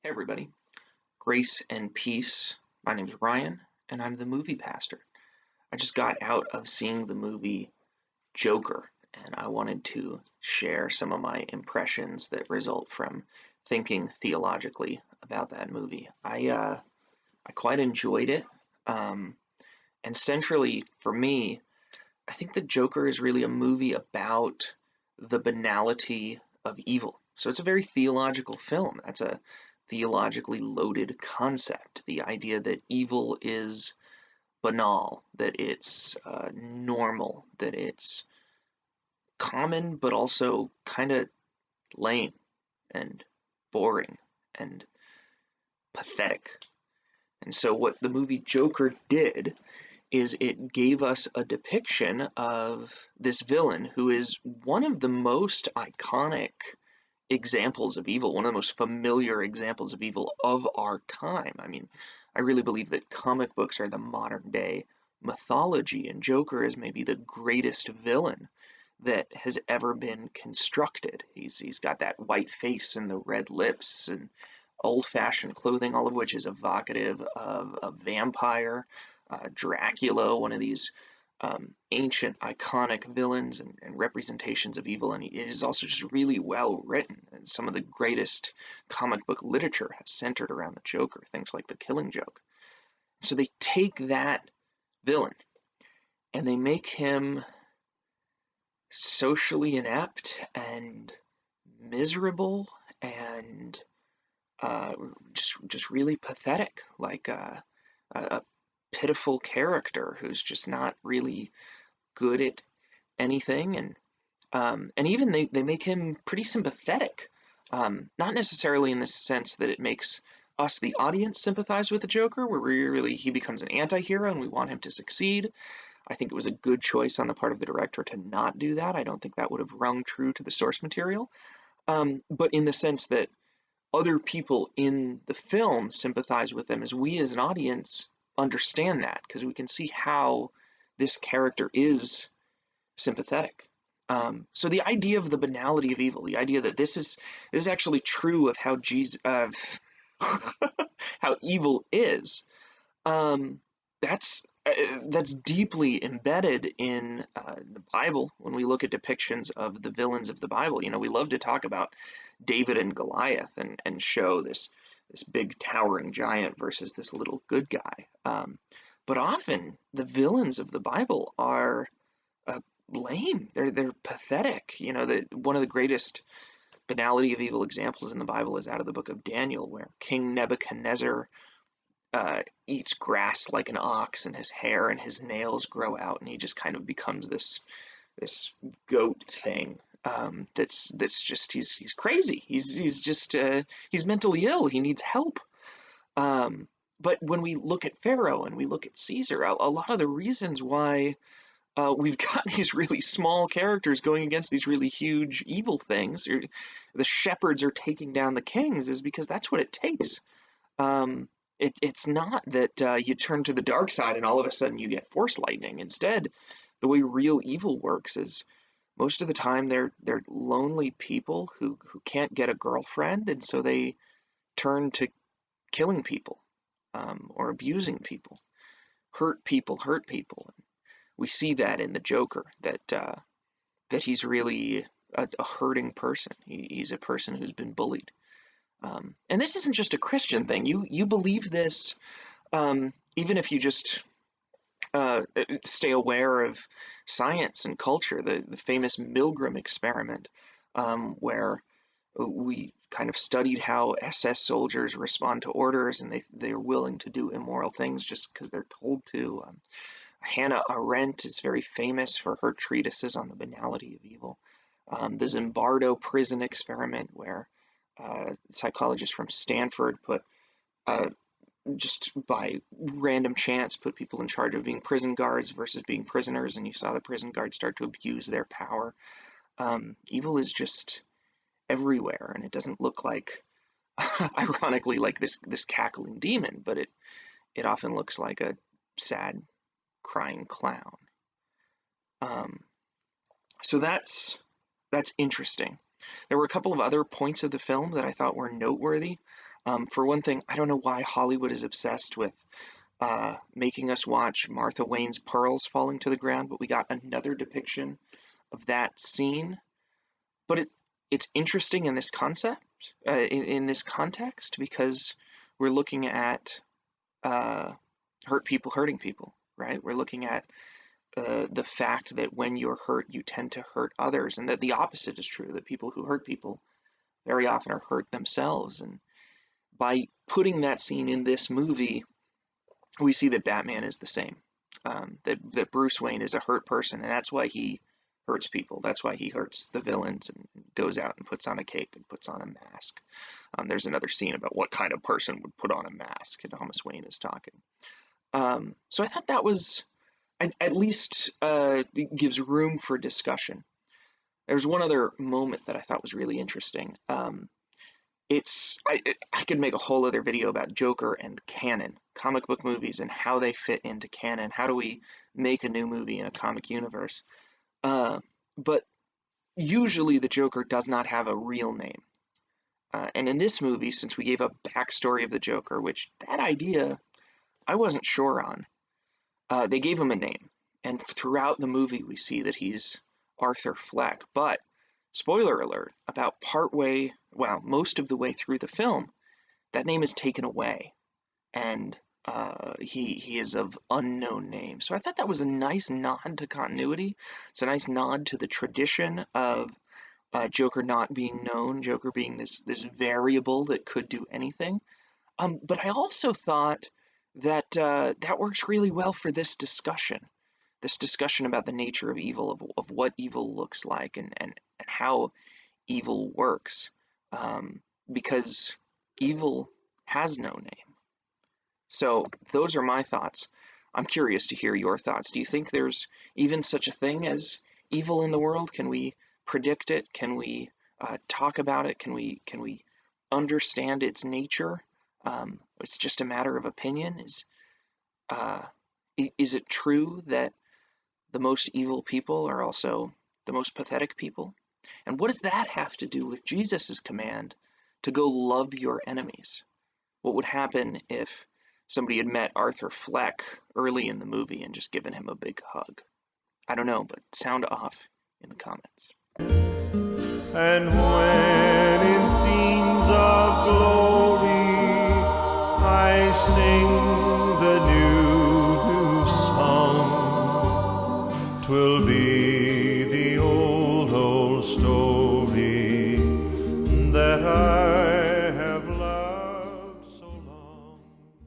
Hey everybody, grace and peace. My name's Ryan, and I'm the movie pastor. I just got out of seeing the movie Joker, and I wanted to share some of my impressions that result from thinking theologically about that movie. I quite enjoyed it, and centrally for me, I think the Joker is really a movie about the banality of evil. So it's a very theological film. That's a theologically loaded concept. The idea that evil is banal, that it's normal, that it's common, but also kind of lame and boring and pathetic. And so, what the movie Joker did is it gave us a depiction of this villain who is one of the most iconic examples of evil, one of the most familiar examples of evil of our time. I mean, I really believe that comic books are the modern day mythology, and Joker is maybe the greatest villain that has ever been constructed. He's got that white face and the red lips and old-fashioned clothing, all of which is evocative of a vampire, Dracula, one of these ancient, iconic villains and representations of evil, and it is also just really well written. And some of the greatest comic book literature has centered around the Joker, things like The Killing Joke. So they take that villain and they make him socially inept and miserable and just really pathetic, like a pitiful character who's just not really good at anything, and even they make him pretty sympathetic. Not necessarily in the sense that it makes us, the audience, sympathize with the Joker, where he becomes an anti-hero and we want him to succeed. I think it was a good choice on the part of the director to not do that. I don't think that would have rung true to the source material. But in the sense that other people in the film sympathize with them, as we as an audience understand that, because we can see how this character is sympathetic. So the idea of the banality of evil, the idea that this is actually true of how Jesus, how evil is, um, that's deeply embedded in the Bible. When we look at depictions of the villains of the Bible, we love to talk about David and Goliath and show this big towering giant versus this little good guy. But often the villains of the Bible are lame. They're pathetic. One of the greatest banality of evil examples in the Bible is out of the book of Daniel, where King Nebuchadnezzar eats grass like an ox, and his hair and his nails grow out, and he just kind of becomes this goat thing. That's just he's crazy. He's just he's mentally ill. He needs help. But when we look at Pharaoh and we look at Caesar, a lot of the reasons why we've got these really small characters going against these really huge evil things, or the shepherds are taking down the kings, is because that's what it takes. It's not that you turn to the dark side and all of a sudden you get force lightning. Instead, the way real evil works is most of the time they're lonely people who can't get a girlfriend, and so they turn to killing people, or abusing people. Hurt people hurt people. We see that in the Joker, that he's really a hurting person. He's a person who's been bullied. And this isn't just a Christian thing. You believe this, even if you just stay aware of science and culture. The famous Milgram experiment, where we kind of studied how SS soldiers respond to orders, and they're willing to do immoral things just because they're told to. Hannah Arendt is very famous for her treatises on the banality of evil. The Zimbardo prison experiment, where psychologists from Stanford put, just by random chance, put people in charge of being prison guards versus being prisoners, and you saw the prison guards start to abuse their power. Evil is just everywhere, and it doesn't look like, ironically, like this cackling demon, but it often looks like a sad, crying clown. So that's interesting. There were a couple of other points of the film that I thought were noteworthy. For one thing, I don't know why Hollywood is obsessed with making us watch Martha Wayne's pearls falling to the ground, but we got another depiction of that scene. But it's interesting in this concept, in this context, because we're looking at hurt people hurting people, right? We're looking at the fact that when you're hurt, you tend to hurt others, and that the opposite is true, that people who hurt people very often are hurt themselves. And by putting that scene in this movie, we see that Batman is the same. That Bruce Wayne is a hurt person, and that's why he hurts people. That's why he hurts the villains and goes out and puts on a cape and puts on a mask. There's another scene about what kind of person would put on a mask, and Thomas Wayne is talking. So I thought that was, at least, gives room for discussion. There's one other moment that I thought was really interesting. I could make a whole other video about Joker and canon, comic book movies, and how they fit into canon. How do we make a new movie in a comic universe? But usually the Joker does not have a real name. And in this movie, since we gave a backstory of the Joker, which that idea I wasn't sure on, they gave him a name. And throughout the movie, we see that he's Arthur Fleck. But spoiler alert, about most of the way through the film, that name is taken away, and he is of unknown name. So I thought that was a nice nod to continuity. It's a nice nod to the tradition of Joker not being known, Joker being this variable that could do anything. But I also thought that that works really well for this discussion about the nature of evil, of what evil looks like, and how evil works, because evil has no name. So those are my thoughts. I'm curious to hear your thoughts. Do you think there's even such a thing as evil in the world? Can we predict it? Can we talk about it? Can we understand its nature? It's just a matter of opinion. Is it true that the most evil people are also the most pathetic people? And what does that have to do with Jesus' command to go love your enemies? What would happen if somebody had met Arthur Fleck early in the movie and just given him a big hug? I don't know, but sound off in the comments. And when in scenes of glory I sing the new song, 'twill be